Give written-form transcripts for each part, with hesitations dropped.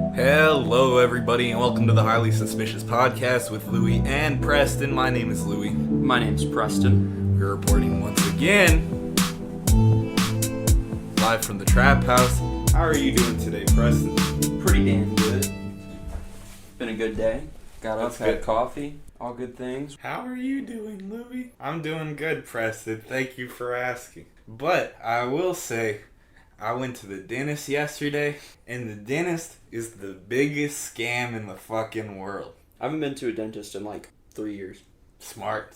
Hello, everybody, and welcome to the Highly Suspicious Podcast with Louie and Preston. My name is Louie. My name's Preston. We're reporting once again, live from the Trap House. How are you doing today, Preston? Pretty damn good. Been a good day. Got up, That's had good. coffee, all good things. How are you doing, Louie? I'm doing good, Preston. Thank you for asking. But I will say, I went to the dentist yesterday, and the dentist is the biggest scam in the fucking world. I haven't been to a dentist in like 3 years. Smart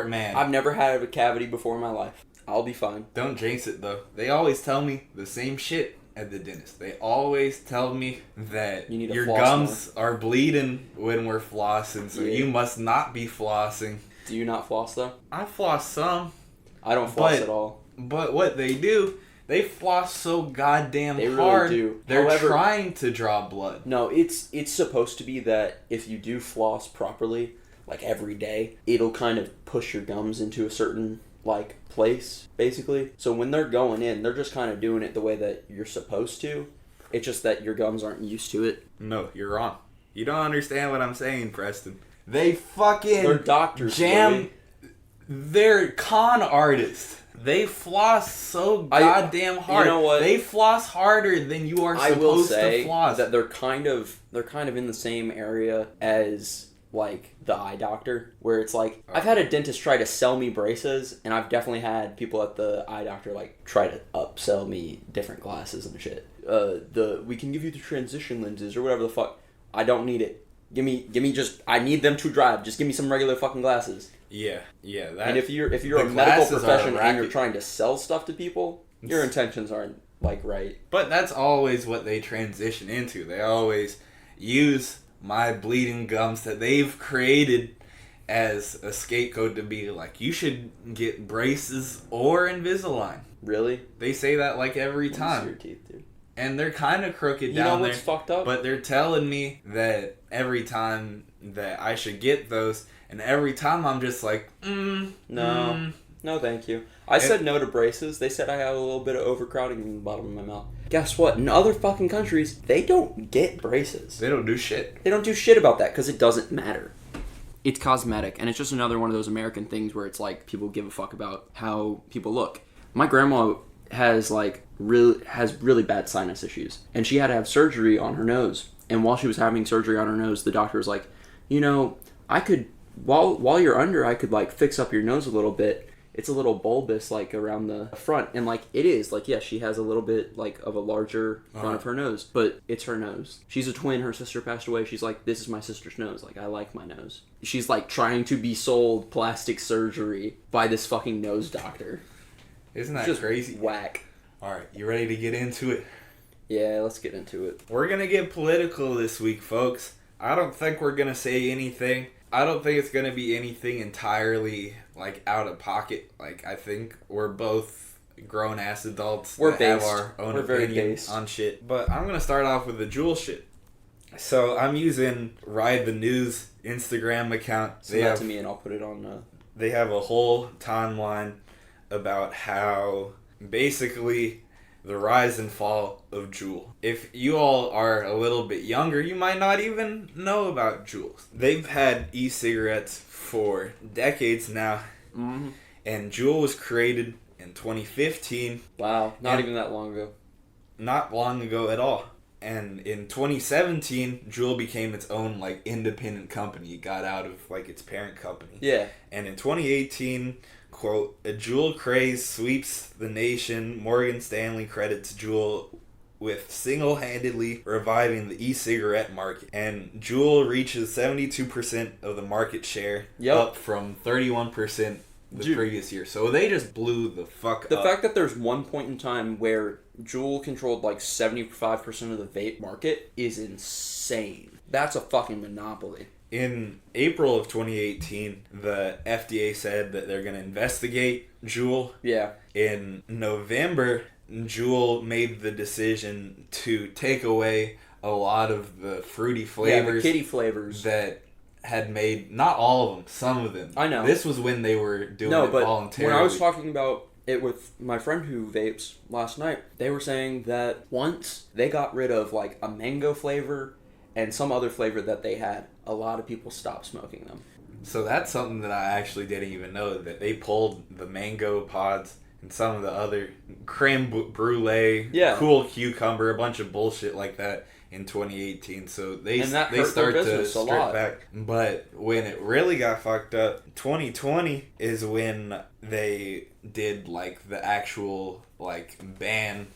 man. I've never had a cavity before in my life. I'll be fine. Don't jinx it, though. They always tell me the same shit at the dentist. They always tell me that You need to your floss gums are bleeding when we're flossing, so Yeah. you must not be flossing. Do you not floss though? I floss some, I don't floss But- at all. but what they do, they floss so goddamn They really hard. do. They're However- trying to draw blood. No, it's supposed to be that if you do floss properly, like every day, it'll kind of push your gums into a certain like place, basically. So when they're going in, they're just kind of doing it the way that you're supposed to. It's just that your gums aren't used to it. No, you're wrong. You don't understand what I'm saying, Preston. They fucking They're doctors. jam. Louie. They're con artists. They floss so goddamn hard. You know what? They floss harder than you are I will supposed say to floss. that they're kind of in the same area as like the eye doctor, where it's like I've had a dentist try to sell me braces, and I've definitely had people at the eye doctor like try to upsell me different glasses and shit. We can give you the transition lenses or whatever the fuck. I don't need it. Give me just I need them to drive. Just give me some regular fucking glasses. Yeah. That, And if you're a the medical glasses are a profession and you're racket. trying to sell stuff to people, your intentions aren't like right. But that's always what they transition into. They always use my bleeding gums that they've created as a scapegoat to be like, you should get braces or Invisalign. Really? They say that like every Let me see time. your teeth, dude. And they're kind of crooked You know down what's there. fucked up? But they're telling me that every time that I should get those, and every time I'm just like, No, thank you. I said no to braces. They said I have a little bit of overcrowding in the bottom of my mouth. Guess what? In other fucking countries, they don't get braces. They don't do shit. They don't do shit about that because it doesn't matter. It's cosmetic, and it's just another one of those American things where it's like people give a fuck about how people look. My grandma has really bad sinus issues, and she had to have surgery on her nose. And while she was having surgery on her nose, the doctor was like, I could while you're under, I could like fix up your nose a little bit. It's a little bulbous like around the front, and like it is like, yes, she has a little bit like of a larger front of her nose, but it's her nose. She's a twin. Her sister passed away. She's like, this is my sister's nose. Like, I like my nose. She's like trying to be sold plastic surgery by this fucking nose doctor. Isn't that Just crazy? Whack. Alright, you ready to get into it? Yeah, let's get into it. We're gonna get political this week, folks. I don't think we're gonna say anything. I don't think it's gonna be anything entirely like out of pocket. Like, I think we're both grown ass adults We're that have based. our own We're very opinion based. on shit. But I'm gonna start off with the JUUL shit. So I'm using Ride the News Instagram account. Send that to me and I'll put it on. They have a whole timeline about how basically the rise and fall of JUUL. If you all are a little bit younger, you might not even know about JUUL. They've had e-cigarettes for decades now, Mm-hmm. and JUUL was created in 2015. Wow, not And- even that long ago. Not long ago at all. And in 2017, JUUL became its own like independent company. It got out of like its parent company. Yeah. And in 2018, quote, a JUUL craze sweeps the nation. Morgan Stanley credits JUUL with single-handedly reviving the e-cigarette market. And JUUL reaches 72% of the market share, up from 31% the previous year. So they just blew the fuck up. The fact that there's one point in time where JUUL controlled like 75% of the vape market is insane. That's a fucking monopoly. In April of 2018, the FDA said that they're going to investigate JUUL. Yeah. In November, JUUL made the decision to take away a lot of the fruity flavors. Yeah, the kitty flavors. That had made, not all of them, some of them. I know. This was when they were doing it but voluntarily. when I was talking about it with my friend who vapes last night. They were saying that once they got rid of like a mango flavor and some other flavor that they had, a lot of people stopped smoking them. So that's something that I actually didn't even know, that they pulled the mango pods and some of the other creme brulee, cool cucumber, a bunch of bullshit like that in 2018. So they start to strip back. But when it really got fucked up, 2020 is when they did like the actual like ban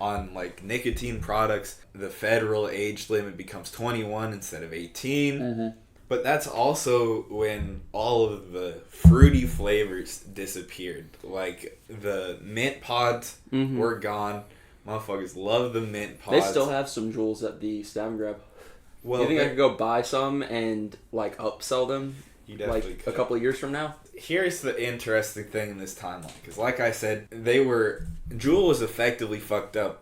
on like nicotine products. The federal age limit becomes 21 instead of 18. Mm-hmm. But that's also when all of the fruity flavors disappeared. Like, the mint pods were gone. Motherfuckers love the mint pods. They still have some JUULs at the Stab Grab. Well, you think I could go buy some and, like, upsell them? You definitely like, could. A couple of years from now? Here's the interesting thing in this timeline. Because, like I said, JUUL was effectively fucked up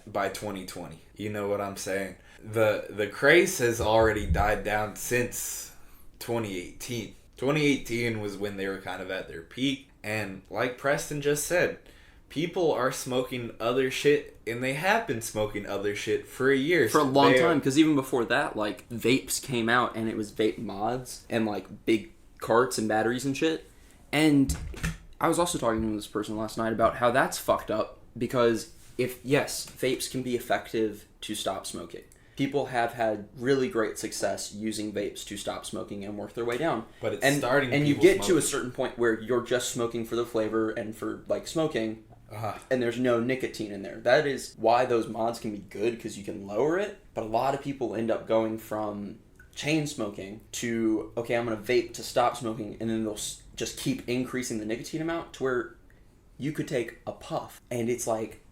by 2020. You know what I'm saying? The craze has already died down since 2018. 2018 was when they were kind of at their peak, and like Preston just said, people are smoking other shit, and they have been smoking other shit for a year. For a long time, because even before that, like, vapes came out, and it was vape mods, and, like, big carts and batteries and shit. And I was also talking to this person last night about how that's fucked up, because vapes can be effective to stop smoking. People have had really great success using vapes to stop smoking and work their way down. But it's starting and you get to a certain point where you're just smoking for the flavor and for, like, smoking, and there's no nicotine in there. That is why those mods can be good, because you can lower it. But a lot of people end up going from chain smoking to, okay, I'm going to vape to stop smoking, and then they'll just keep increasing the nicotine amount to where you could take a puff, and it's like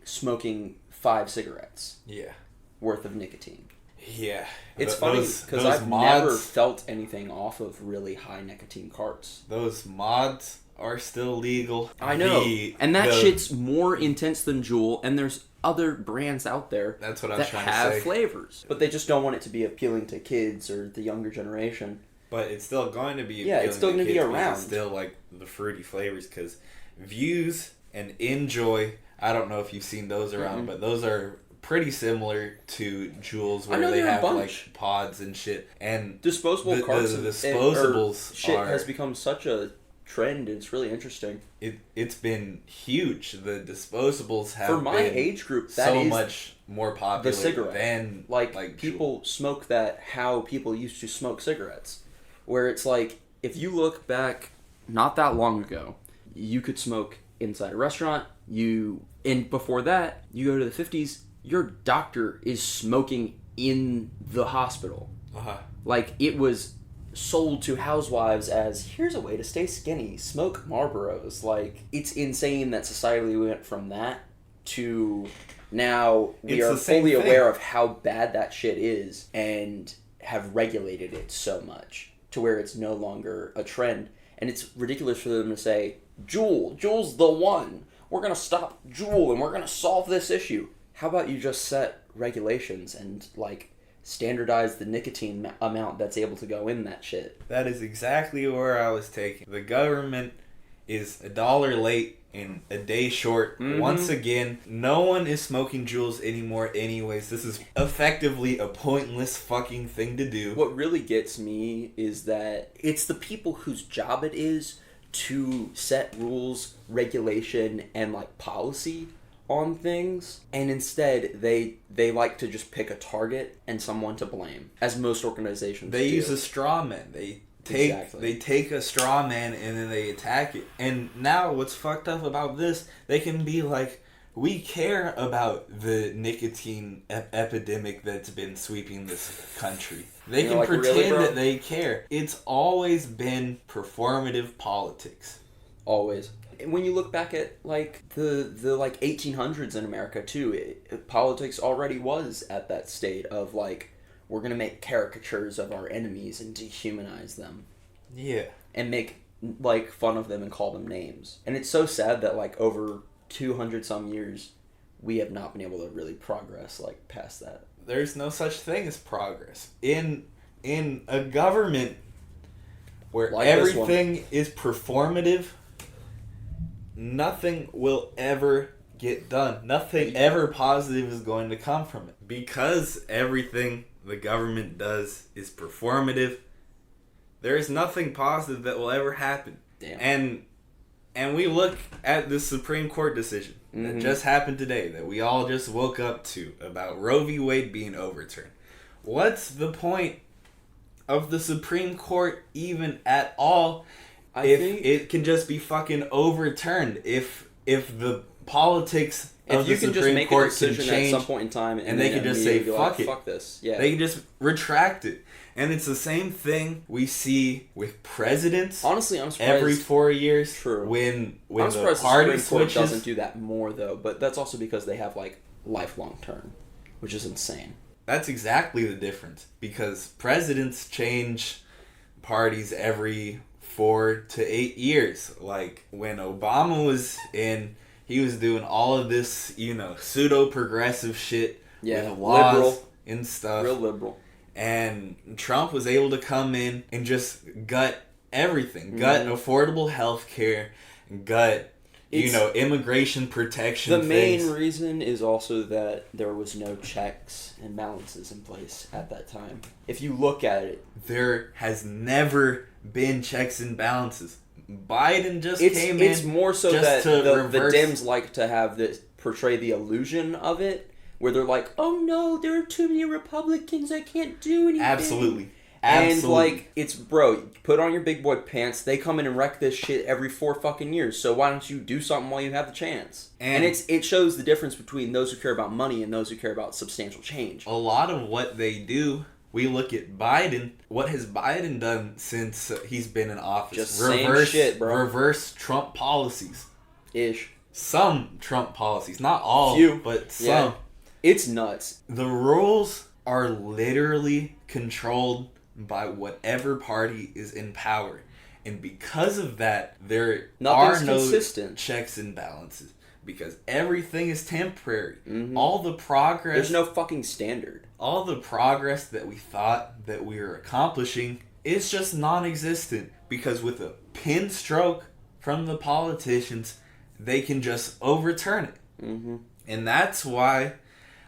smoking 5 cigarettes. Yeah. Worth of nicotine. Yeah. It's funny because I've never felt anything off of really high nicotine carts. Those mods are still legal. I know. And that shit's more intense than JUUL, and there's other brands out there that have flavors. But they just don't want it to be appealing to kids or the younger generation. But it's still going to be it's still going to be around. It's still like the fruity flavors, because Views and Enjoy, I don't know if you've seen those around, but those are pretty similar to JUUL's, where they have like pods and shit, and disposable carts. The disposables shit has become such a trend. It's really interesting. It's been huge. The disposables have for my age group so much more popular. The cigarette, than like people JUUL. Smoke that how people used to smoke cigarettes, where it's like if you look back not that long ago, you could smoke inside a restaurant. And before that, you go to the 50s. Your doctor is smoking in the hospital. Like, it was sold to housewives as, here's a way to stay skinny, smoke Marlboros. Like, it's insane that society went from that to now we are fully aware of how bad that shit is and have regulated it so much to where it's no longer a trend. And it's ridiculous for them to say, JUUL's the one. We're going to stop JUUL and we're going to solve this issue. How about you just set regulations and, like, standardize the nicotine amount that's able to go in that shit? That is exactly where I was taking. The government is $1 late and a day short. Once again, no one is smoking JUULs anymore anyways. This is effectively a pointless fucking thing to do. What really gets me is that it's the people whose job it is to set rules, regulation, and, like, policy on things, and instead they like to just pick a target and someone to blame, as most organizations do. Use a straw man. They take a straw man and then they attack it. And now what's fucked up about this, they can be like, we care about the nicotine epidemic that's been sweeping this country. They can pretend that they care. It's always been performative politics. Always. When you look back at, like, the like 1800s in America too, politics already was at that state of, like, we're gonna make caricatures of our enemies and dehumanize them. Yeah. And make, like, fun of them and call them names. And it's so sad that, like, over 200 some years, we have not been able to really progress, like, past that. There's no such thing as progress in a government where like everything is performative. nothing will ever get done. Nothing ever positive is going to come from it. Because everything the government does is performative, there is nothing positive that will ever happen. Damn. And we look at the Supreme Court decision that just happened today, that we all just woke up to, about Roe V Wade being overturned. What's the point of the Supreme Court even at all if it can just be fucking overturned? If the politics of the Supreme Court can change at some point in time, and they can just say fuck this. Yeah. They can just retract it. And it's the same thing we see with presidents. Honestly, I'm surprised. Every 4 years. True. When I'm the party the Supreme Court switches. doesn't do that more, though. But that's also because they have, like, lifelong term, which is insane. That's exactly the difference. Because presidents change parties every 4 to 8 years. Like, when Obama was in, he was doing all of this, pseudo-progressive shit with laws liberal. And stuff. Real liberal. And Trump was able to come in and just gut everything. Gut affordable health care. Gut, immigration protection The main reason is also that there was no checks and balances in place at that time. If you look at it. There has never been checks and balances. Biden just came in. It's more so that the Dems like to have this, portray the illusion of it. Where they're like, oh no, there are too many Republicans, I can't do anything. Absolutely. And it's, bro, put on your big boy pants. They come in and wreck this shit every 4 fucking years. So why don't you do something while you have the chance? And it shows the difference between those who care about money and those who care about substantial change. A lot of what they do, we look at Biden. What has Biden done since he's been in office? Just same shit, bro. Reverse Trump policies. Ish. Some Trump policies. Not all, but some. Yeah. It's nuts. The rules are literally controlled by whatever party is in power. And because of that, there are no consistent checks and balances. Because everything is temporary. All the progress... There's no fucking standard. All the progress that we thought that we were accomplishing is just non-existent. Because with a pin stroke from the politicians, they can just overturn it. And that's why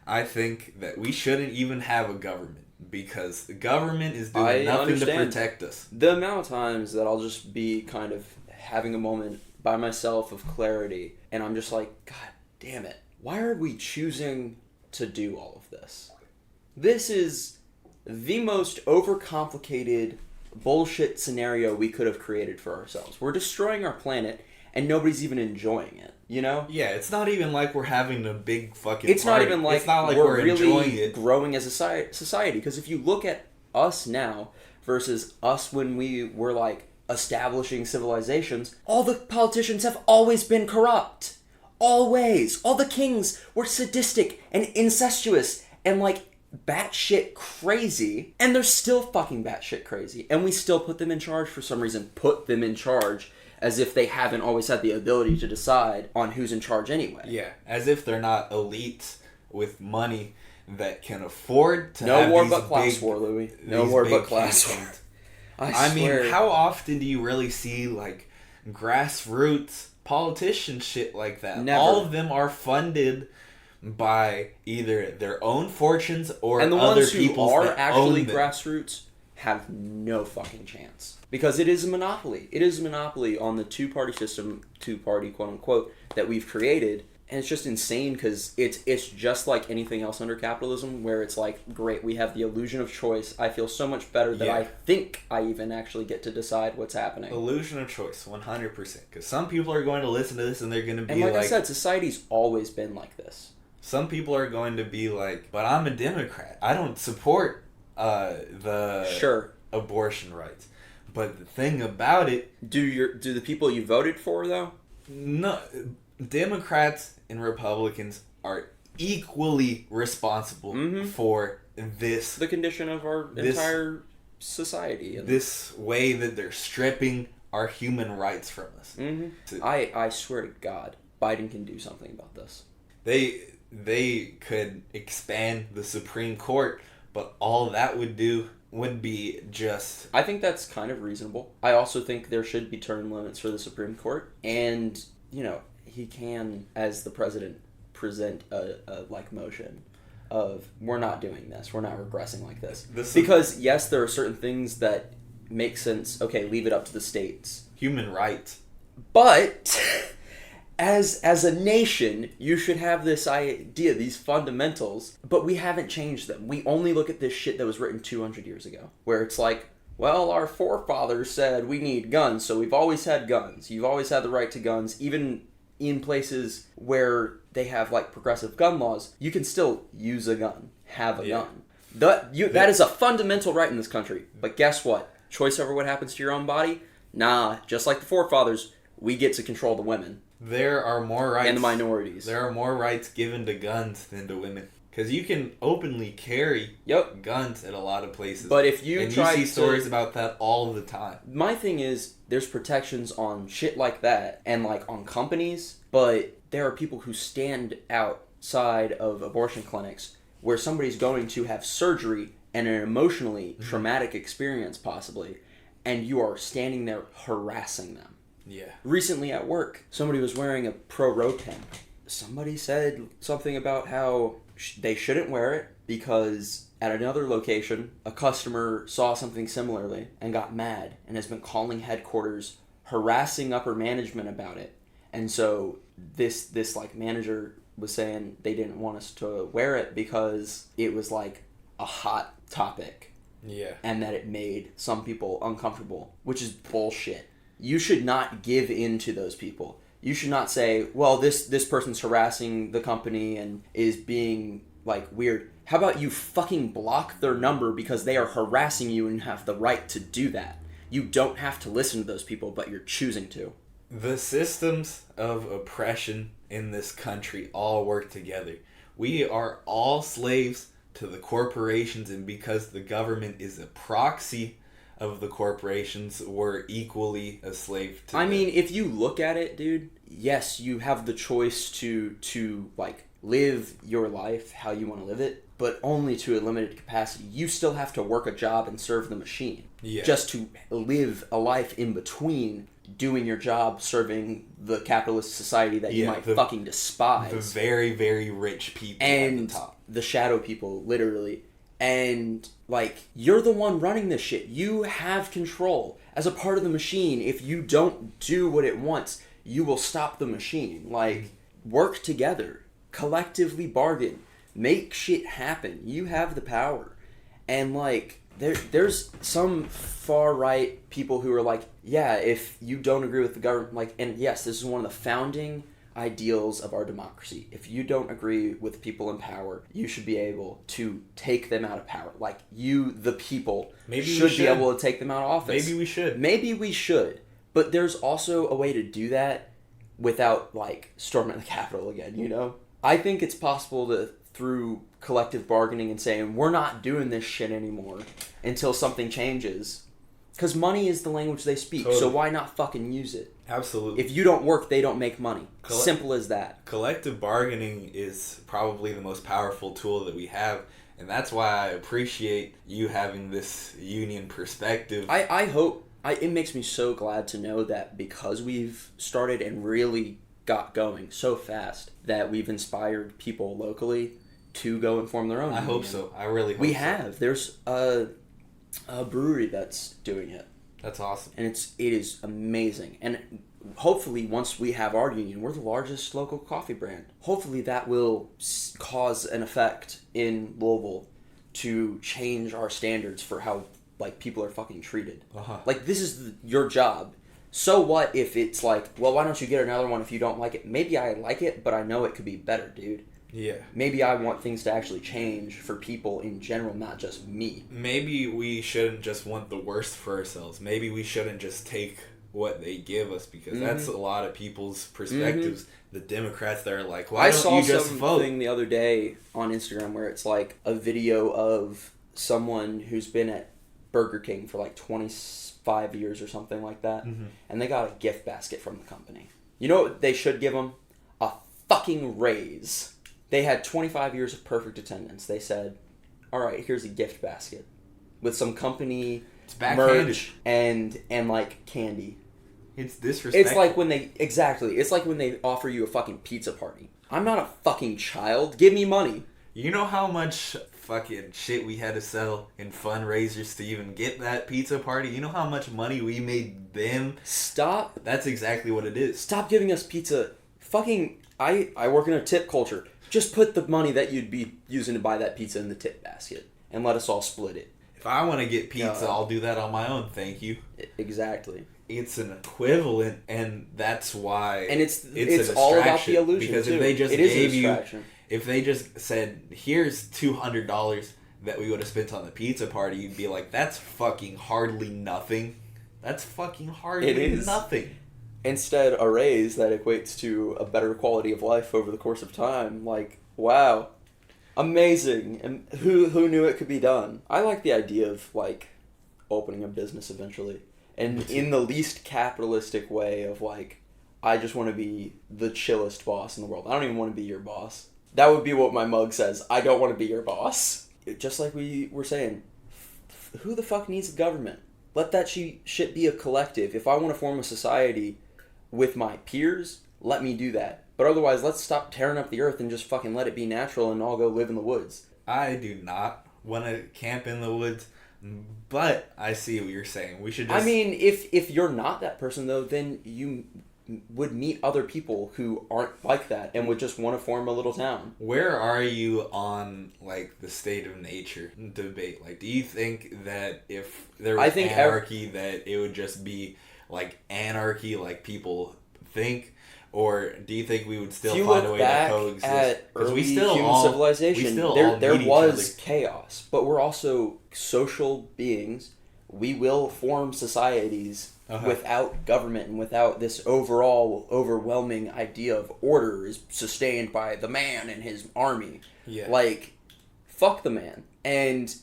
I think that we shouldn't even have a government. Because the government is doing nothing to protect us. The amount of times that I'll just be kind of having a moment by myself of clarity, and I'm just like, God damn it. Why are we choosing to do all of this? This is the most overcomplicated bullshit scenario we could have created for ourselves. We're destroying our planet, and nobody's even enjoying it. You know? Yeah, it's not even like we're having a big fucking It's party. not even like, it's not like we're enjoying really it. growing as a society. Because if you look at us now versus us when we were like establishing civilizations, all the politicians have always been corrupt. Always. All the kings were sadistic and incestuous and like batshit crazy. And they're still fucking batshit crazy. And we still put them in charge for some reason. Put them in charge. As if they haven't always had the ability to decide on who's in charge anyway. Yeah, as if they're not elites with money that can afford to no have war these but class big, war, Louis. No war but class war. campaigns. I mean, how often do you really see like grassroots politician shit like that? Never. All of them are funded by either their own fortunes or and the other ones who people's are that actually own them. grassroots have no fucking chance. Because it is a monopoly. It is a monopoly on the two-party system, two-party quote-unquote, that we've created. And it's just insane because it's just like anything else under capitalism where it's like, great, we have the illusion of choice. I feel so much better that I think I even actually get to decide what's happening. Illusion of choice, 100%. Because some people are going to listen to this and they're going to be like I said, society's always been like this. Some people are going to be like, but I'm a Democrat. I don't support the abortion rights. But the thing about it... Do the people you voted for, though? No. Democrats and Republicans are equally responsible for this... The condition of our entire society. This way that they're stripping our human rights from us. I swear to God, Biden can do something about this. They could expand the Supreme Court, but all that would do... would be just... I think that's kind of reasonable. I also think there should be term limits for the Supreme Court. And he can, as the president, present a motion of, we're not doing this, we're not regressing like this. Because, yes, there are certain things that make sense, okay, leave it up to the states. Human rights. But, as a nation, you should have this idea, these fundamentals, but we haven't changed them. We only look at this shit that was written 200 years ago, where it's like, well, our forefathers said we need guns, so we've always had guns. You've always had the right to guns, even in places where they have progressive gun laws, you can still use a gun, have a gun. That is a fundamental right in this country. But guess what? Choice over what happens to your own body? Nah, just like the forefathers, we get to control the women. There are more rights. And the minorities. There are more rights given to guns than to women. Because you can openly carry guns at a lot of places. But if you see stories about that all the time. My thing is, there's protections on shit like that and on companies, but there are people who stand outside of abortion clinics where somebody's going to have surgery and an emotionally traumatic experience possibly, and you are standing there harassing them. Yeah. Recently at work, somebody was wearing a pro-Roe pin. Somebody said something about how they shouldn't wear it because at another location, a customer saw something similarly and got mad and has been calling headquarters, harassing upper management about it. And so this manager was saying they didn't want us to wear it because it was a hot topic. Yeah. And that it made some people uncomfortable, which is bullshit. You should not give in to those people. You should not say, well, this person's harassing the company and is being, weird. How about you fucking block their number because they are harassing you and have the right to do that? You don't have to listen to those people, but you're choosing to. The systems of oppression in this country all work together. We are all slaves to the corporations, and because the government is a proxy of the corporations, we're equally a slave to them. mean, if you look at it, dude, yes, you have the choice to live your life how you want to live it, but only to a limited capacity. You still have to work a job and serve the machine. Yeah. Just to live a life in between doing your job, serving the capitalist society that you might fucking despise. The very, very rich people and at the top. The shadow people, literally. And, you're the one running this shit. You have control. As a part of the machine, if you don't do what it wants, you will stop the machine. Work together. Collectively bargain. Make shit happen. You have the power. And, there's some far-right people who are yeah, if you don't agree with the government, and yes, this is one of the founding ideals of our democracy. If you don't agree with people in power, you should be able to take them out of power. You, the people, should be able to take them out of office. Maybe we should. But there's also a way to do that without, storming the Capitol again, I think it's possible to, through collective bargaining and saying, we're not doing this shit anymore until something changes. Because money is the language they speak, so why not fucking use it? Absolutely. If you don't work, they don't make money. Simple as that. Collective bargaining is probably the most powerful tool that we have, and that's why I appreciate you having this union perspective. I hope... it makes me so glad to know that because we've started and really got going so fast, that we've inspired people locally to go and form their own union. I hope so. I really hope we so. have. There's a brewery that's doing it. That's awesome. And it is amazing. And hopefully once we have our union, we're the largest local coffee brand. Hopefully that will cause an effect in Louisville to change our standards for how people are fucking treated. Uh-huh. This is your job. So what if it's well, why don't you get another one if you don't like it? Maybe I like it, but I know it could be better, dude. Yeah. Maybe I want things to actually change for people in general, not just me. Maybe we shouldn't just want the worst for ourselves. Maybe we shouldn't just take what they give us, because that's a lot of people's perspectives. The Democrats that are why don't you just vote? I saw something the other day on Instagram where it's a video of someone who's been at Burger King for 25 years or something like that, and they got a gift basket from the company. You know what they should give them? A fucking raise. They had 25 years of perfect attendance. They said, all right, here's a gift basket with some company merch and candy. It's disrespectful. It's like when they offer you a fucking pizza party. I'm not a fucking child. Give me money. You know how much fucking shit we had to sell in fundraisers to even get that pizza party? You know how much money we made them? Stop. That's exactly what it is. Stop giving us pizza. Fucking, I work in a tip culture. Just put the money that you'd be using to buy that pizza in the tip basket and let us all split it. If I want to get pizza, I'll do that on my own, thank you. Exactly. It's an equivalent, and that's why and it's all about the illusion, because too. if they just it gave is a distraction. If they just said, here's $200 that we would have spent on the pizza party, you'd be like, that's fucking hardly nothing. That's fucking hardly nothing. Instead, a raise that equates to a better quality of life over the course of time. Like, wow. Amazing. And who knew it could be done? I like the idea of, like, opening a business eventually. And in the least capitalistic way of, like, I just want to be the chillest boss in the world. I don't even want to be your boss. That would be what my mug says. I don't want to be your boss. Just like we were saying, who the fuck needs a government? Let that shit be a collective. If I want to form a society with my peers, let me do that. But otherwise, let's stop tearing up the earth and just fucking let it be natural and all go live in the woods. I do not want to camp in the woods, but I see what you're saying. We should just... I mean, if you're not that person, though, then you would meet other people who aren't like that and would just want to form a little town. Where are you on, like, the state of nature debate? Like, do you think that if there was anarchy, that it would just be, like, anarchy like people think? Or do you think we would still find a way to coexist? Because we still human civilization, there was chaos, but we're also social beings. We will form societies without government and without this overall overwhelming idea of order is sustained by the man and his army. Yeah. Like, fuck the man. And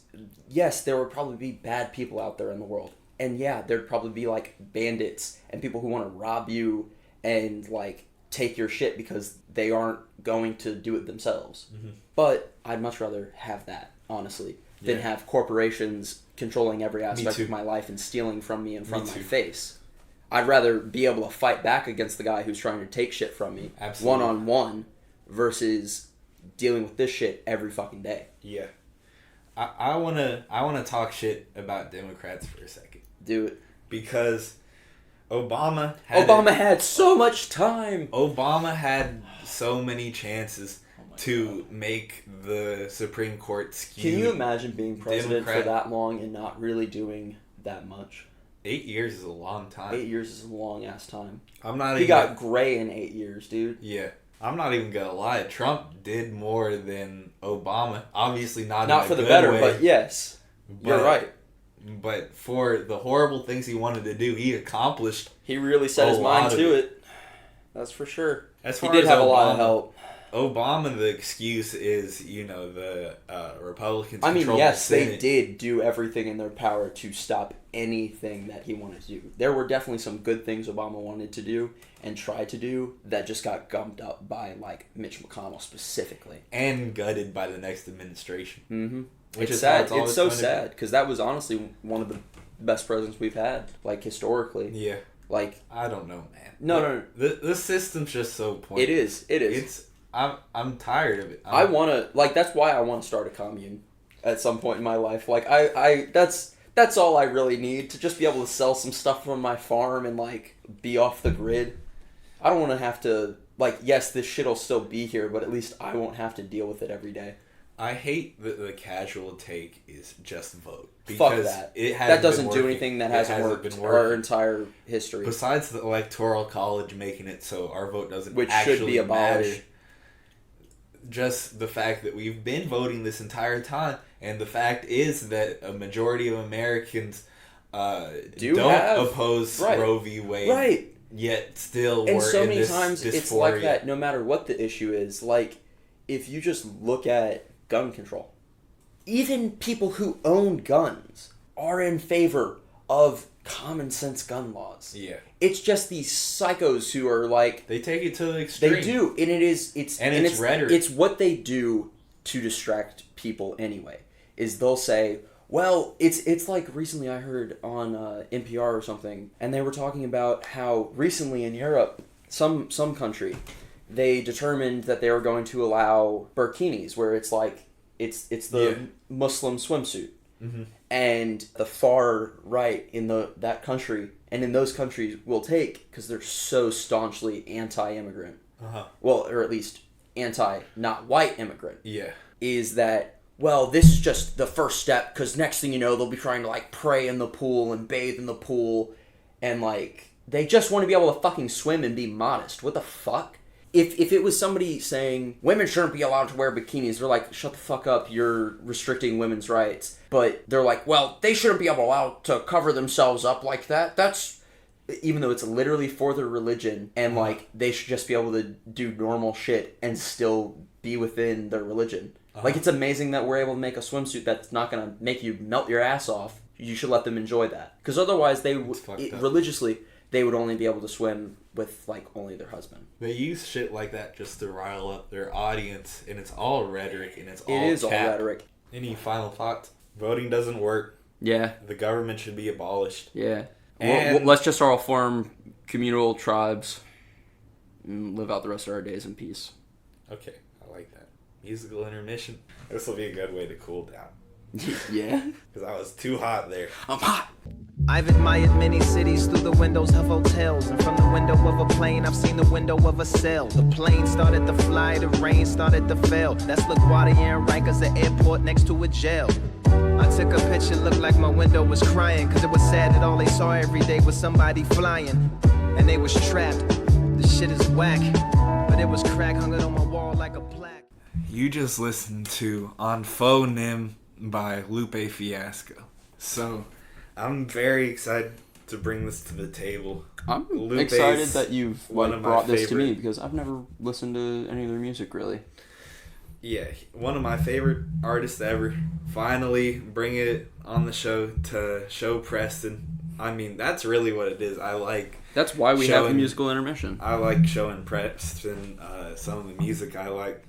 yes, there would probably be bad people out there in the world. And yeah, there'd probably be, like, bandits and people who want to rob you and, like, take your shit because they aren't going to do it themselves. Mm-hmm. But I'd much rather have that, honestly, than have corporations controlling every aspect of my life and stealing from me in front of my face. I'd rather be able to fight back against the guy who's trying to take shit from me one-on-one versus dealing with this shit every fucking day. Yeah. I wanna talk shit about Democrats for a second. Do it. Because Obama had so much time. Obama had so many chances to make the Supreme Court skew. Can you imagine being president for that long and not really doing that much? 8 years is a long time. 8 years is a long ass time. He got gray in 8 years, dude. Yeah. I'm not even gonna lie. Trump did more than Obama. Obviously not for the better, but yes. You're right. But for the horrible things he wanted to do, he accomplished. He really set his mind to it. That's for sure. He did have a lot of help. Obama, the excuse is, the Republicans control the Senate. I mean, yes, they did do everything in their power to stop anything that he wanted to do. There were definitely some good things Obama wanted to do and tried to do that just got gummed up by, like, Mitch McConnell specifically. And gutted by the next administration. Mm-hmm. It's sad. It's so sad because that was honestly one of the best presidents we've had, like, historically. Yeah. Like, I don't know, man. No. The system's just so pointless. It is. I'm tired of it. I want to, like, that's why I want to start a commune at some point in my life. Like, that's all I really need, to just be able to sell some stuff from my farm and, like, be off the grid. I don't want to have to, like, yes, this shit'll still be here, but at least I won't have to deal with it every day. I hate that the casual take is just vote. Fuck that. That doesn't do anything that hasn't worked our entire history. Besides the Electoral College making it so our vote doesn't Which actually should be abolished. matter. Just the fact that we've been voting this entire time, and the fact is that a majority of Americans don't oppose Roe v. Wade. Right. Yet still and we're so in many this times dysphoria. It's like that no matter what the issue is. Like, if you just look at gun control, even people who own guns are in favor of common sense gun laws. Yeah. It's just these psychos who are like, they take it to the extreme. They do, and it's rhetoric. It's what they do to distract people anyway. Is they'll say, Well, it's like recently I heard on NPR or something, and they were talking about how recently in Europe, some country, they determined that they were going to allow burkinis, where it's like it's the Muslim swimsuit, and the far right in that country and in those countries will take, because they're so staunchly anti-immigrant, well, or at least anti-not white immigrant, is that, well, this is just the first step, because next thing you know, they'll be trying to, like, pray in the pool and bathe in the pool, and, like, they just want to be able to fucking swim and be modest. What the fuck? If it was somebody saying, women shouldn't be allowed to wear bikinis, they're like, shut the fuck up, you're restricting women's rights. But they're like, well, they shouldn't be allowed to cover themselves up like that. That's... Even though it's literally for their religion, and, like, they should just be able to do normal shit and still be within their religion. Like, it's amazing that we're able to make a swimsuit that's not going to make you melt your ass off. You should let them enjoy that. Because otherwise, religiously, they would only be able to swim with, like, only their husband. They use shit like that just to rile up their audience, and it's all rhetoric, and it's all It is all rhetoric. Any final thoughts? Voting doesn't work. Yeah. The government should be abolished. Yeah. Let's just all form communal tribes and live out the rest of our days in peace. Okay, I like that. Musical intermission. This will be a good way to cool down. Yeah? Because I was too hot there. I'm hot! I've admired many cities through the windows of hotels, and from the window of a plane I've seen the window of a cell. The plane started to fly, the rain started to fail. That's LaGuardia and Rikers, the airport next to a jail. I took a picture, looked like my window was crying, cause it was sad that all they saw every day was somebody flying, and they was trapped. The shit is whack, but it was crack hung on my wall like a plaque. You just listened to On Faux Nem by Lupe Fiasco. So, I'm very excited to bring this to the table. I'm Lupe's excited that you've brought this to me, favorite. because I've never listened to any of their music, really. Yeah, one of my favorite artists ever. Finally bring it on the show to show Preston. I mean, that's really what it is. That's why we have the musical intermission. I like showing Preston some of the music I like.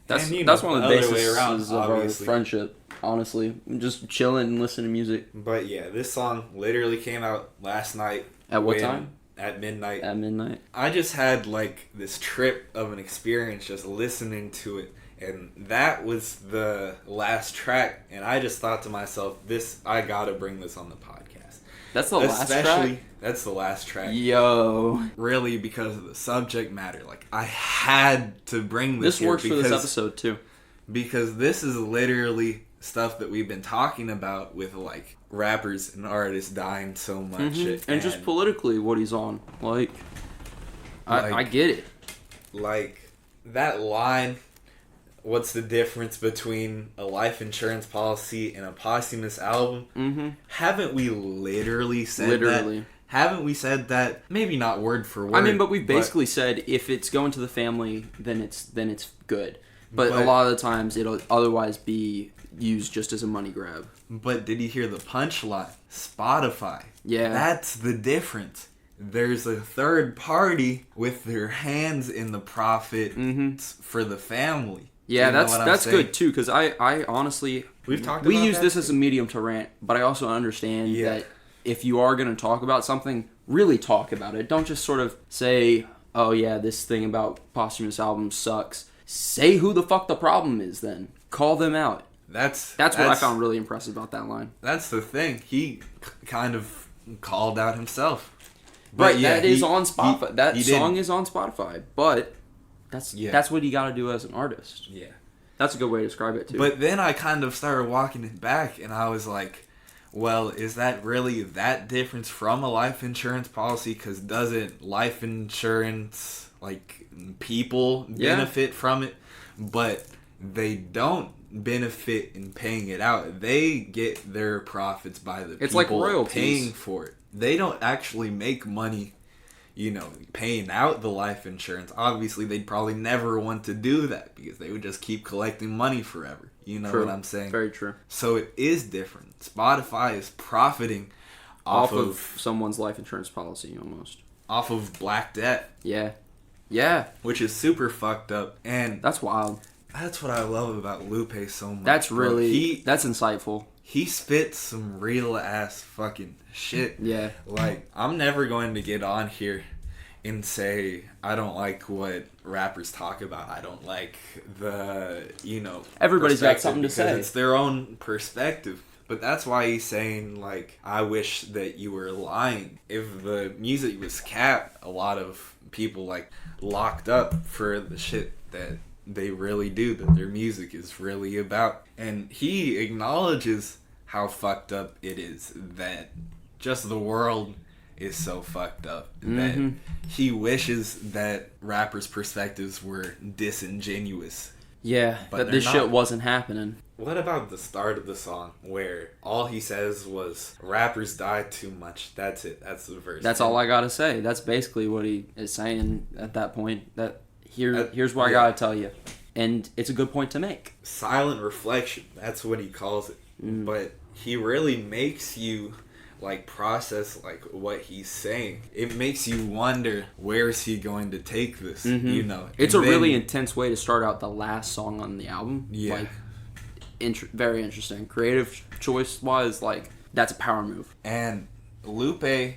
That's and, that's one of the other way bases around, of our friendship, honestly. Just chilling and listening to music. But yeah, this song literally came out last night. At what time? At midnight. At midnight. I just had like this trip of an experience just listening to it. And that was the last track. And I just thought to myself, I gotta bring this on the podcast. That's the last track? That's the last track. Yo. Really, because of the subject matter. Like, I had to bring this This works for this episode, too. Because this is literally stuff that we've been talking about with, like, rappers and artists dying so much. Mm-hmm. And just politically, what he's on. Like, I get it. Like, that line... What's the difference between a life insurance policy and a posthumous album? Mm-hmm. Haven't we literally said that? Haven't we said that? Maybe not word for word. I mean, but we've basically said if it's going to the family, then it's good. But a lot of the times it'll otherwise be used just as a money grab. But did you hear the punchline? Spotify. Yeah. That's the difference. There's a third party with their hands in the profit for the family. Yeah, that's good too, because I honestly we use this as a medium to rant, but I also understand that if you are going to talk about something, really talk about it. Don't just sort of say, oh yeah, this thing about posthumous albums sucks. Say who the fuck the problem is then. Call them out. That's what I found really impressive about that line. That's the thing. He kind of called out himself. But yeah, that is on Spotify. That song is on Spotify, but... That's what you got to do as an artist. Yeah. That's a good way to describe it, too. But then I kind of started walking it back, and I was like, well, is that really that difference from a life insurance policy? Because doesn't life insurance, like, people benefit from it? But they don't benefit in paying it out. They get their profits by the people like royalties. Paying for it. They don't actually make money paying out the life insurance. Obviously, they'd probably never want to do that because they would just keep collecting money forever. You know what I'm saying? Very true. So it is different. Spotify is profiting off of someone's life insurance policy, almost. Off of black debt. Yeah. Yeah. Which is super fucked up. And that's wild. That's what I love about Lupe so much. That's really... that's insightful. he spits some real ass fucking shit. Yeah. Like, I'm never going to get on here and say I don't like what rappers talk about. I don't like the, everybody's got something to say. It's their own perspective. But that's why he's saying, like, I wish that you were lying. If the music was capped, a lot of people, like, locked up for the shit that they really do, that their music is really about. And he acknowledges how fucked up it is, that just the world is so fucked up, that he wishes that rappers' perspectives were disingenuous. Yeah, but that this shit wasn't happening. What about the start of the song where all he says was, rappers die too much? That's it. That's the verse. That's all I gotta say. That's basically what he is saying at that point. Here's what I gotta tell you. And it's a good point to make. Silent reflection. That's what he calls it. But he really makes you, like, process, like, what he's saying. It makes you wonder, where is he going to take this? It's a really intense way to start out the last song on the album. Yeah. Like, very interesting. Creative choice wise, like, that's a power move. And Lupe,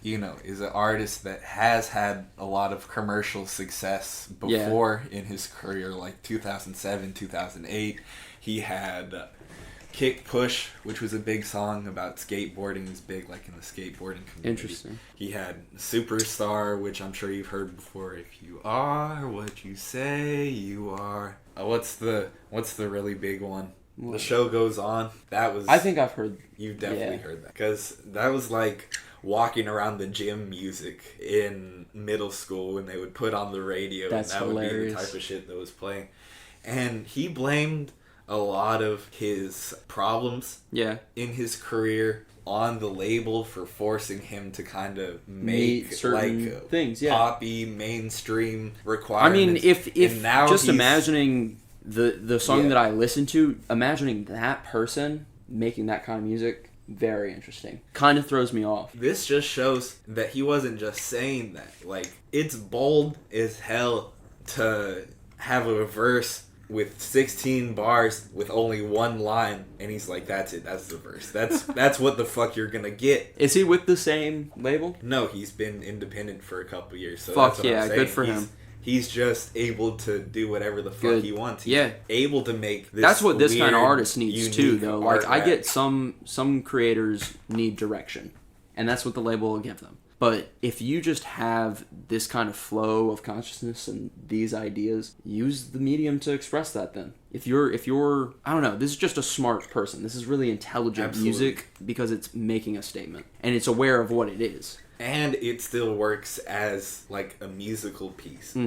is an artist that has had a lot of commercial success before in his career, like 2007, 2008. He had Kick Push, which was a big song about skateboarding. He's big, like, in the skateboarding community. Interesting. He had Superstar, which I'm sure you've heard before. If you are what you say you are. What's the really big one? What? The Show Goes On. That was... I think I've heard... You've definitely heard that. Because that was like walking around the gym music in middle school when they would put on the radio. That's and that hilarious. would be the type of shit that was playing. And he blamed a lot of his problems in his career on the label for forcing him to kind of make certain like things, poppy mainstream requirements. I mean, if now just imagining the song that I listened to, imagining that person making that kind of music, very interesting. Kind of throws me off. This just shows that he wasn't just saying that. Like, it's bold as hell to have a verse with 16 bars with only one line, and he's like, that's it, that's the verse. That's what the fuck you're gonna get. Is he with the same label? No, he's been independent for a couple years. So fuck that's what yeah, I'm saying. good for him. He's just able to do whatever the fuck he wants. He's able to make this. That's what this kind of artist needs too, though. Like, I get some creators need direction, and that's what the label will give them. But if you just have this kind of flow of consciousness and these ideas, use the medium to express that then. If you're I don't know, this is just a smart person. This is really intelligent music because it's making a statement. And it's aware of what it is. And it still works as, like, a musical piece.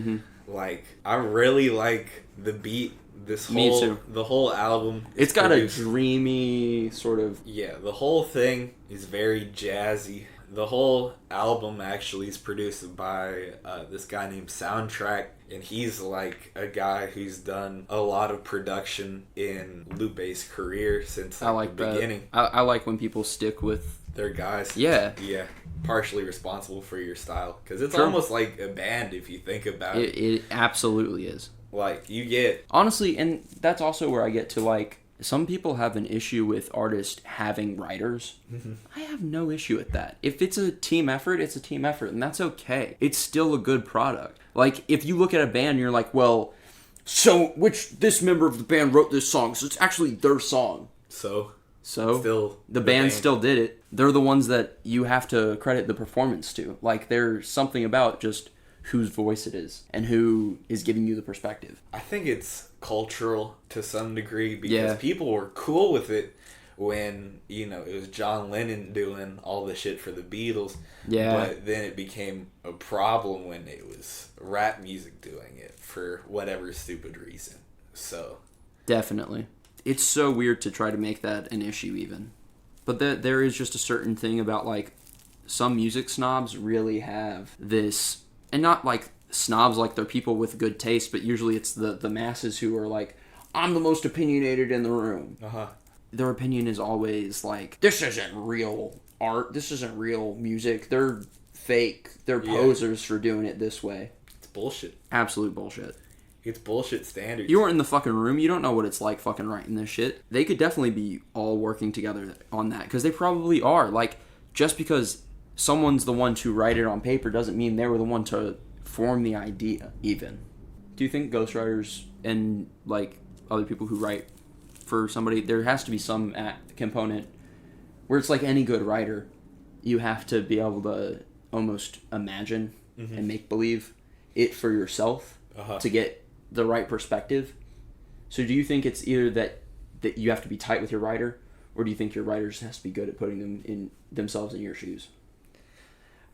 Like, I really like the beat. The whole album. It's got a dreamy sort of... Yeah, the whole thing is very jazzy. The whole album actually is produced by this guy named Soundtrack, and he's like a guy who's done a lot of production in Lupe's career since the beginning. I like when people stick with their guys. Yeah. Yeah. Partially responsible for your style. Because it's almost like a band if you think about it. It absolutely is. Like, you get... Honestly, and that's also where I get to, like, some people have an issue with artists having writers. I have no issue with that. If it's a team effort, it's a team effort, and that's okay. It's still a good product. Like, if you look at a band and you're like, well, so this member of the band wrote this song, so it's actually their song. So still the band still did it. They're the ones that you have to credit the performance to. Like, there's something about just whose voice it is and who is giving you the perspective. I think it's cultural to some degree because people were cool with it when, it was John Lennon doing all the shit for the Beatles. Yeah. But then it became a problem when it was rap music doing it for whatever stupid reason. So. Definitely. It's so weird to try to make that an issue even. But there is just a certain thing about, like, some music snobs really have this... And not, like, snobs like they're people with good taste, but usually it's the masses who are like, I'm the most opinionated in the room. Their opinion is always like, this isn't real art, this isn't real music, they're fake, they're posers for doing it this way. It's bullshit. Absolute bullshit. It's bullshit standards. You weren't in the fucking room. You don't know what it's like fucking writing this shit. They could definitely be all working together on that, because they probably are. Like, just because someone's the one to write it on paper doesn't mean they were the one to form the idea, even. Do you think ghostwriters and, like, other people who write for somebody, there has to be some component where it's like any good writer, you have to be able to almost imagine and make believe it for yourself to get the right perspective? So do you think it's either that you have to be tight with your writer, or do you think your writer just has to be good at putting themselves in your shoes?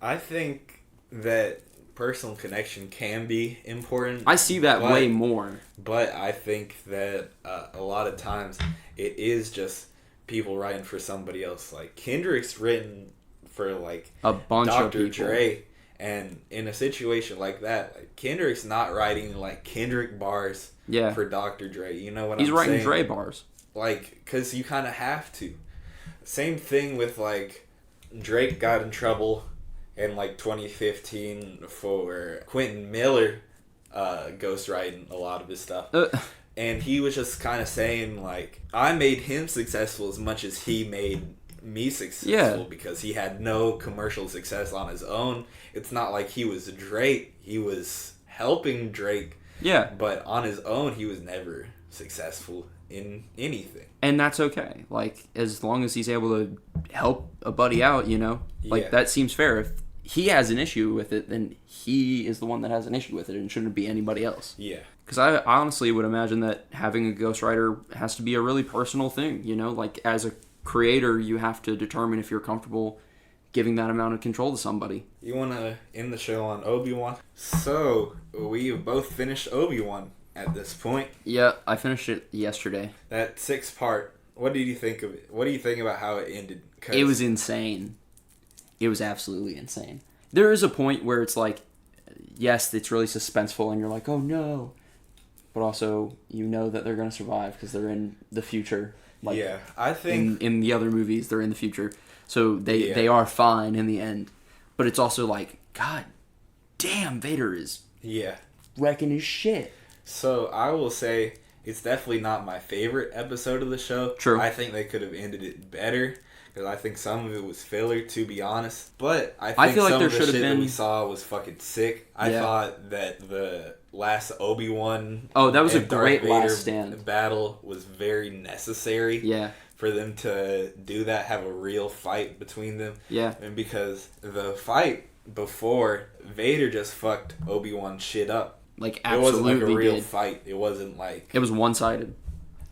I think that personal connection can be important. I see that way more. But I think that a lot of times it is just people writing for somebody else. Like, Kendrick's written for, like, a bunch of Dr. people. Dre. And in a situation like that, like, Kendrick's not writing, like, Kendrick bars for Dr. Dre. You know what I'm saying? He's writing Dre bars. Like, because you kind of have to. Same thing with, like, Drake got in trouble in, like, 2015 for Quentin Miller ghostwriting a lot of his stuff. And he was just kind of saying, like, I made him successful as much as he made me successful, because he had no commercial success on his own. It's not like he was Drake. He was helping Drake. Yeah. But on his own, he was never successful in anything. And that's okay. Like, as long as he's able to help a buddy out, you know? Like, that seems fair. If he has an issue with it, then he is the one that has an issue with it, and shouldn't be anybody else. Yeah. Because I honestly would imagine that having a ghostwriter has to be a really personal thing, you know? Like, as a creator, you have to determine if you're comfortable giving that amount of control to somebody. You want to end the show on Obi-Wan? So, we have both finished Obi-Wan at this point. Yeah, I finished it yesterday. That 6-part, what did you think of it? What do you think about how it ended? It was insane. It was absolutely insane. There is a point where it's like, yes, it's really suspenseful, and you're like, oh no. But also, you know that they're going to survive because they're in the future. Like, yeah, I think... In the other movies, they're in the future. So they are fine in the end. But it's also like, God damn, Vader is wrecking his shit. So, I will say, it's definitely not my favorite episode of the show. True. I think they could have ended it better, because I think some of it was filler, to be honest. But I think feel like some there of the should have shit that been... we saw was fucking sick. I thought that the last Obi-Wan... Oh, that was a Darth great Vader last stand. battle was very necessary. Yeah. For them to do that, have a real fight between them. Yeah. And because the fight before, Vader just fucked Obi-Wan shit up. Like, absolutely. It wasn't like a real fight. It wasn't like... It was one-sided.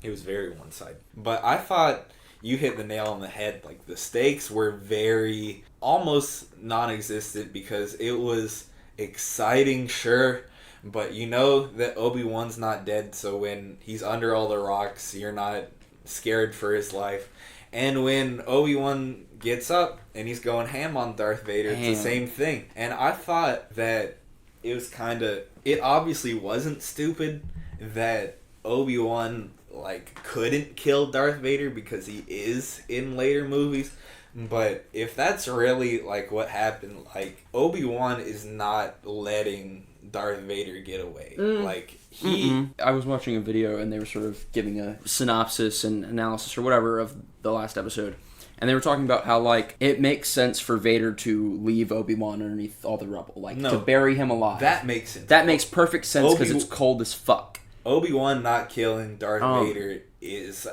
It was very one-sided. But I thought you hit the nail on the head. Like, the stakes were very... almost non-existent, because it was exciting, sure, but you know that Obi-Wan's not dead, so when he's under all the rocks, you're not scared for his life. And when Obi-Wan gets up and he's going ham on Darth Vader, it's the same thing. And I thought that it was kind of... It obviously wasn't stupid that Obi-Wan, like, couldn't kill Darth Vader, because he is in later movies. But if that's really, like, what happened, like, Obi-Wan is not letting Darth Vader get away. Like, he... I was watching a video, and they were sort of giving a synopsis and analysis or whatever of the last episode. And they were talking about how, like, it makes sense for Vader to leave Obi-Wan underneath all the rubble. Like, to bury him alive. That makes sense. That makes perfect sense, because it's cold as fuck. Obi-Wan not killing Darth Vader is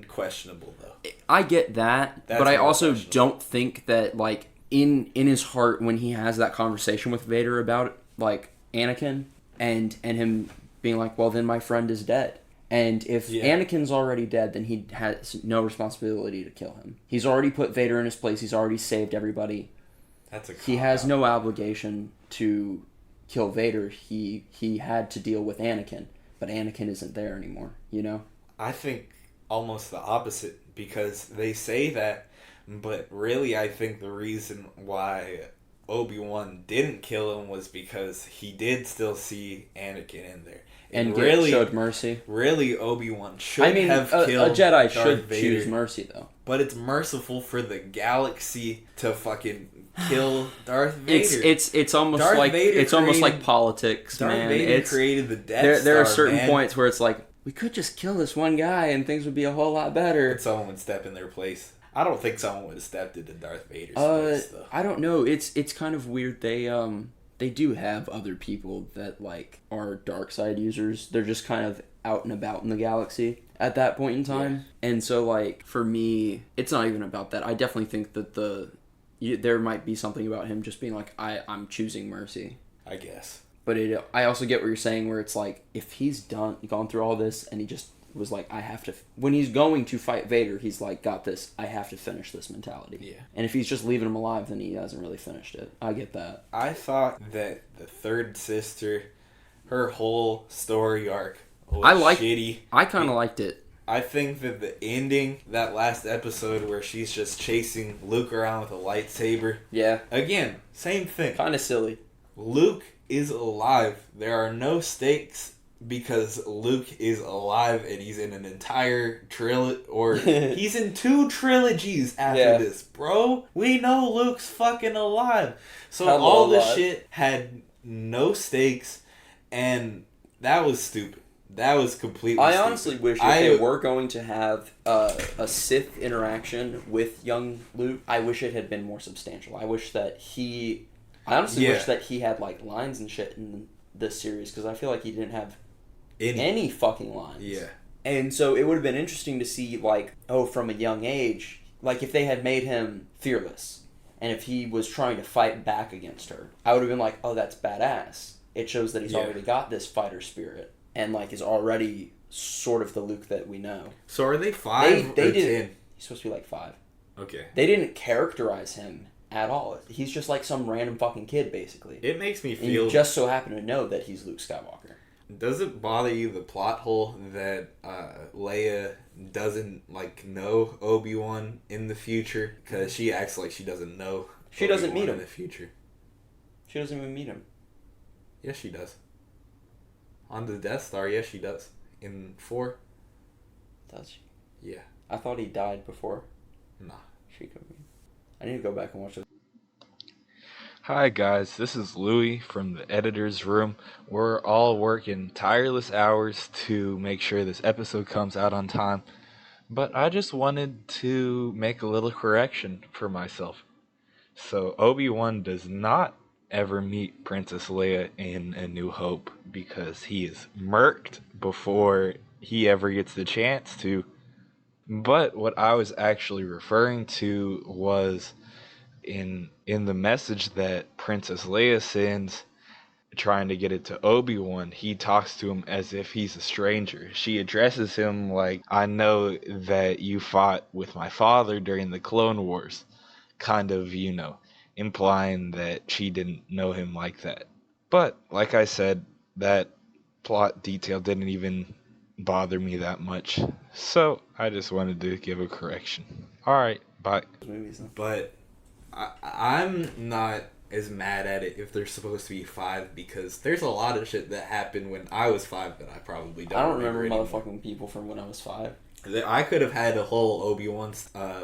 questionable, though. I get that, but I also don't think that, like, in his heart, when he has that conversation with Vader about, like, Anakin, and him being like, well, then my friend is dead. And if Anakin's already dead, then he has no responsibility to kill him. He's already put Vader in his place. He's already saved everybody. He has no obligation to kill Vader. He had to deal with Anakin, but Anakin isn't there anymore, you know? I think almost the opposite, because they say that, but really I think the reason why Obi-Wan didn't kill him was because he did still see Anakin in there. And really showed mercy. Really, Obi-Wan should have killed a Jedi Darth should Vader, choose mercy, though. But it's merciful for the galaxy to fucking kill Darth Vader. It's almost Darth like Vader it's almost created- like politics, Darth man. Vader created the Death Star, there are certain man. points where it's like we could just kill this one guy and things would be a whole lot better. And someone would step in their place. I don't think someone would have stepped into Darth Vader's place, though. I don't know. It's kind of weird. They do have other people that like are dark side users. They're just kind of out and about in the galaxy at that point in time. Yeah. And so like for me, it's not even about that. I definitely think that there might be something about him just being like I'm choosing mercy. I guess. But I also get what you're saying where it's like if he's gone through all this and he just was like I have to when he's going to fight Vader, he's like got this I have to finish this mentality. Yeah. And if he's just leaving him alive, then he hasn't really finished it. I get that. I thought that the third sister, her whole story arc was shitty. I kind of liked it. I think that the ending, that last episode where she's just chasing Luke around with a lightsaber. Yeah. Again, same thing. Kind of silly. Luke is alive. There are no stakes because Luke is alive and he's in an entire trilogy, or he's in 2 trilogies after this, bro. We know Luke's fucking alive. So Hello, all this alive. shit had no stakes, and that was stupid. That was completely I stupid. honestly wish if they were going to have a Sith interaction with young Luke, I wish it had been more substantial. I wish that I honestly wish that he had like lines and shit in this series because I feel like he didn't have any fucking lines. Yeah. And so it would have been interesting to see like, from a young age, like if they had made him fearless and if he was trying to fight back against her, I would have been like, oh, that's badass. It shows that he's already got this fighter spirit and like is already sort of the Luke that we know. So are they 5 they or didn't, 10? He's supposed to be like 5. Okay. They didn't characterize him at all. He's just like some random fucking kid, basically. It makes me And feel... you just so happen to know that he's Luke Skywalker. Does it bother you, the plot hole, that Leia doesn't, like, know Obi-Wan in the future? Because she acts like she doesn't know She doesn't meet him in the future. She doesn't even meet him. Yes, she does. On the Death Star, yes, she does. In 4? Does she? Yeah. I thought he died before. Nah. She could be. I need to go back and watch it. Hi guys, this is Louie from the editor's room. We're all working tireless hours to make sure this episode comes out on time, but I just wanted to make a little correction for myself. So Obi-Wan does not ever meet Princess Leia in A New Hope because he is murked before he ever gets the chance to. But what I was actually referring to was in the message that Princess Leia sends, trying to get it to Obi-Wan, he talks to him as if he's a stranger. She addresses him like, I know that you fought with my father during the Clone Wars, kind of, implying that she didn't know him like that. But, like I said, that plot detail didn't even bother me that much. So, I just wanted to give a correction. Alright, bye. But I'm not as mad at it if they're supposed to be 5 because there's a lot of shit that happened when I was 5 that I probably don't remember anymore. Motherfucking people from when I was 5. I could have had a whole Obi-Wan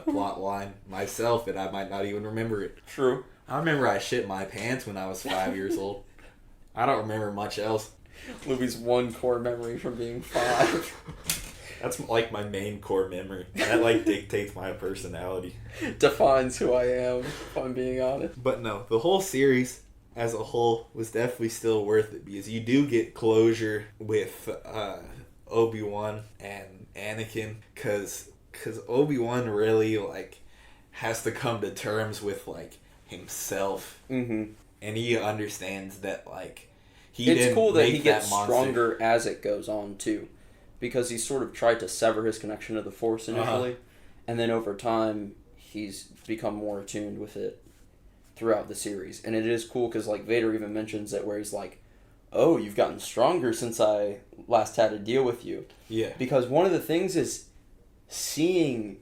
plot line myself and I might not even remember it. True. I remember I shit my pants when I was 5 years old. I don't remember much else. Louie's one core memory from being 5. That's like my main core memory. That like dictates my personality. Defines who I am, if I'm being honest. But no, the whole series as a whole was definitely still worth it because you do get closure with Obi-Wan and Anakin because Obi-Wan really like has to come to terms with like himself. Mm-hmm. And he understands that like it's cool that he gets stronger as it goes on too, because he sort of tried to sever his connection to the Force initially, and then over time he's become more attuned with it throughout the series. And it is cool because like Vader even mentions it where he's like, "Oh, you've gotten stronger since I last had to deal with you." Yeah. Because one of the things is seeing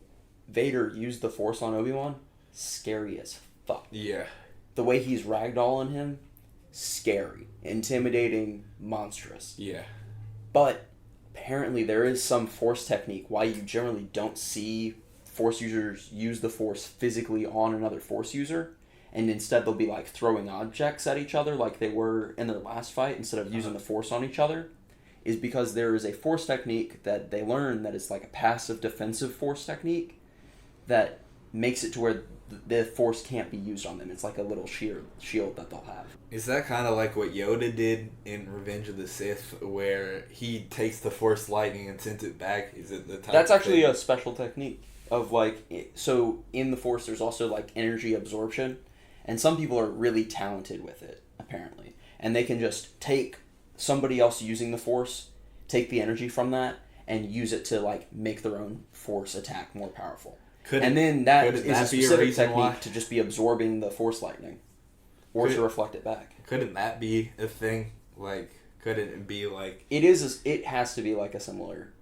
Vader use the Force on Obi-Wan, scary as fuck. Yeah. The way he's ragdolling him, scary, intimidating, monstrous. Yeah. But apparently there is some Force technique why you generally don't see Force users use the Force physically on another Force user. and instead they'll be like throwing objects at each other like they were in their last fight instead of using the Force on each other, is because there is a Force technique that they learn that is like a passive defensive Force technique that makes it to where the Force can't be used on them. It's like a little shield that they'll have. Is that kind of like what Yoda did in Revenge of the Sith, where he takes the Force lightning and sends it back? Is it the type That's of actually thing? a special technique of like, so in the Force there's also like energy absorption, and some people are really talented with it apparently, and they can just take somebody else using the Force, take the energy from that, and use it to like make their own Force attack more powerful. And then that is a specific technique to just be absorbing the Force lightning, or to reflect it back. Couldn't that be a thing? Like, couldn't it be like... It is. It has to be like a similar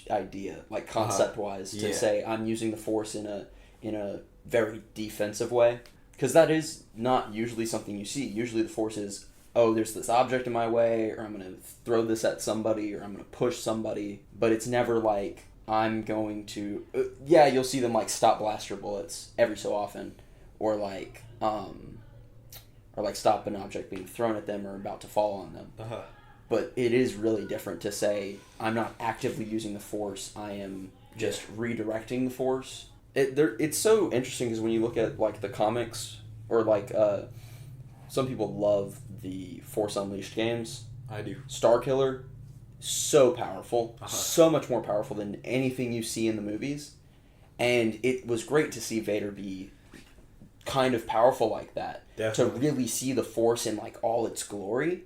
idea, like concept-wise, to say I'm using the Force in a very defensive way, because that is not usually something you see. Usually the Force is, oh, there's this object in my way, or I'm going to throw this at somebody, or I'm going to push somebody, but it's never like... I'm going to... yeah, you'll see them, like, stop blaster bullets every so often. Or, like, stop an object being thrown at them or about to fall on them. But it is really different to say, I'm not actively using the Force, I am just redirecting the Force. It's so interesting because when you look at, like, the comics, or, like, some people love the Force Unleashed games. I do. Starkiller... so powerful, so much more powerful than anything you see in the movies, and it was great to see Vader be kind of powerful like that. Definitely. To really see the Force in like all its glory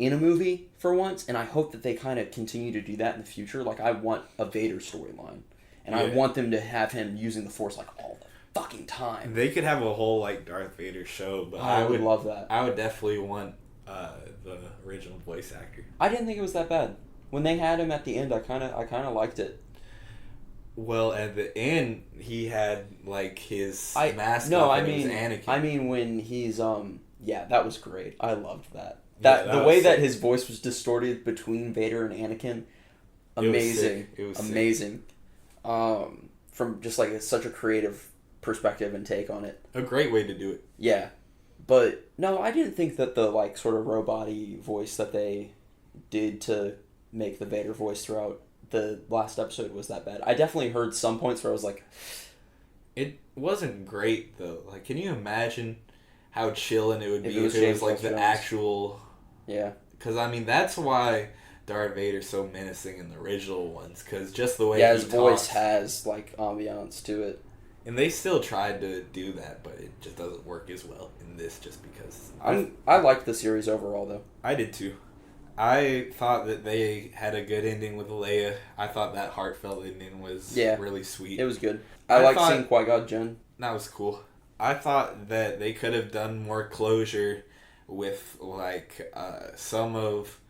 in a movie for once, and I hope that they kind of continue to do that in the future. Like, I want a Vader storyline, and I want them to have him using the Force like all the fucking time. They could have a whole like Darth Vader show, but I would love that. I would definitely want the original voice actor. I didn't think it was that bad. When they had him at the end, I kind of liked it. Well, at the end, he had like his mask off, and it was Anakin. I mean when he's yeah, that was great. I loved that. That the way that his voice was distorted between Vader and Anakin, amazing. It was amazing. From just like such a creative perspective and take on it. A great way to do it. Yeah, but no, I didn't think that the like sort of robot-y voice that they did to make the Vader voice throughout the last episode was that bad. I definitely heard some points where I was like... It wasn't great, though. Like, can you imagine how chilling it would be if it was like the actual... Yeah. Because, I mean, that's why Darth Vader's so menacing in the original ones, because just the way his voice has, like, ambiance to it. And they still tried to do that, but it just doesn't work as well in this just because... I liked the series overall, though. I did, too. I thought that they had a good ending with Leia. I thought that heartfelt ending was really sweet. It was good. I liked seeing Qui-Gon Jinn. That was cool. I thought that they could have done more closure with like some of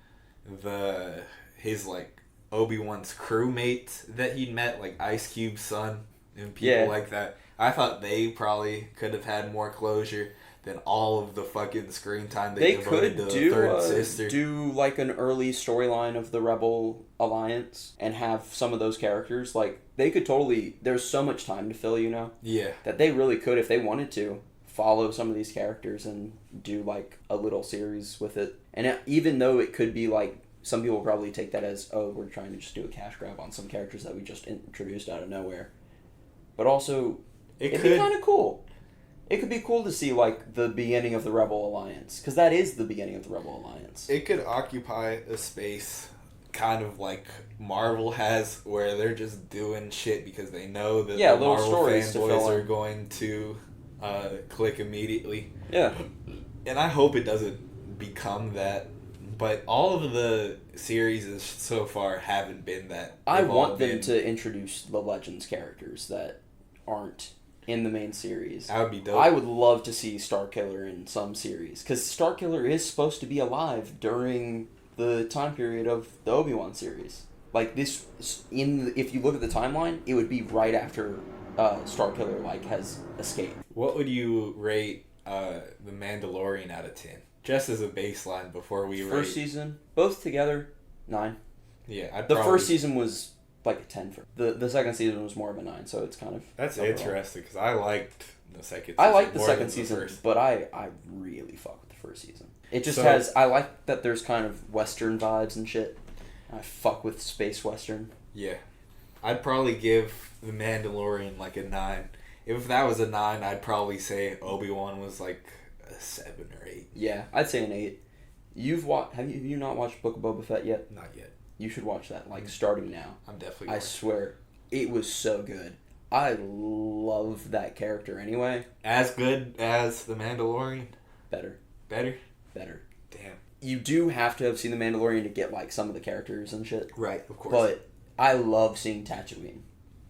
his like Obi-Wan's crewmates that he'd met, like Ice Cube's son and people like that. I thought they probably could have had more closure than all of the fucking screen time they devoted to the third sister. Do like an early storyline of the Rebel Alliance and have some of those characters. Like, they could totally... There's so much time to fill, you know? Yeah. That they really could, if they wanted to, follow some of these characters and do like a little series with it. And even though it could be like... Some people probably take that as, oh, we're trying to just do a cash grab on some characters that we just introduced out of nowhere. But also, it'd be kind of cool. It could be cool to see, like, the beginning of the Rebel Alliance. Because that is the beginning of the Rebel Alliance. It could occupy a space kind of like Marvel has, where they're just doing shit because they know that the Marvel fanboys are going to click immediately. Yeah. And I hope it doesn't become that. But all of the series so far haven't been that. I want them to introduce the Legends characters that aren't in the main series. That would be dope. I would love to see Starkiller in some series, because Starkiller is supposed to be alive during the time period of the Obi Wan series. Like this, if you look at the timeline, it would be right after Starkiller like has escaped. What would you rate The Mandalorian out of 10? Just as a baseline before we rate. First season, both together, 9. Yeah, the first season was like a 10 for the second season was more of a 9, so it's kind of that's overall interesting because I liked the second season. I like the more second than season, first. but I really fuck with the first season. It just So- has. I like that there's kind of Western vibes and shit. I fuck with space Western. Yeah. I'd probably give The Mandalorian like a 9. If that was a 9, I'd probably say Obi-Wan was like a 7 or 8. Yeah, I'd say an 8. Have you not watched Book of Boba Fett yet? Not yet. You should watch that, like, starting now. I'm definitely I going. swear, it was so good. I love that character anyway. As good as The Mandalorian? Better. Better? Better. Damn. You do have to have seen The Mandalorian to get, like, some of the characters and shit. Right, of course. But I love seeing Tatooine.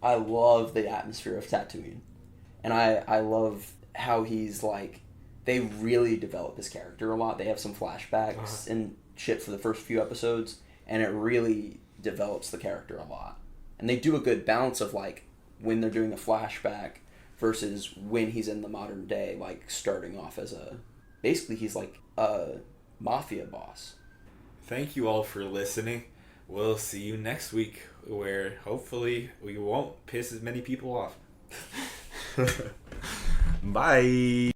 I love the atmosphere of Tatooine. And I love how he's, like... They really develop his character a lot. They have some flashbacks and shit for the first few episodes. And it really develops the character a lot. And they do a good balance of, like, when they're doing a flashback versus when he's in the modern day, like, starting off as a... Basically, he's, like, a mafia boss. Thank you all for listening. We'll see you next week, where hopefully we won't piss as many people off. Bye.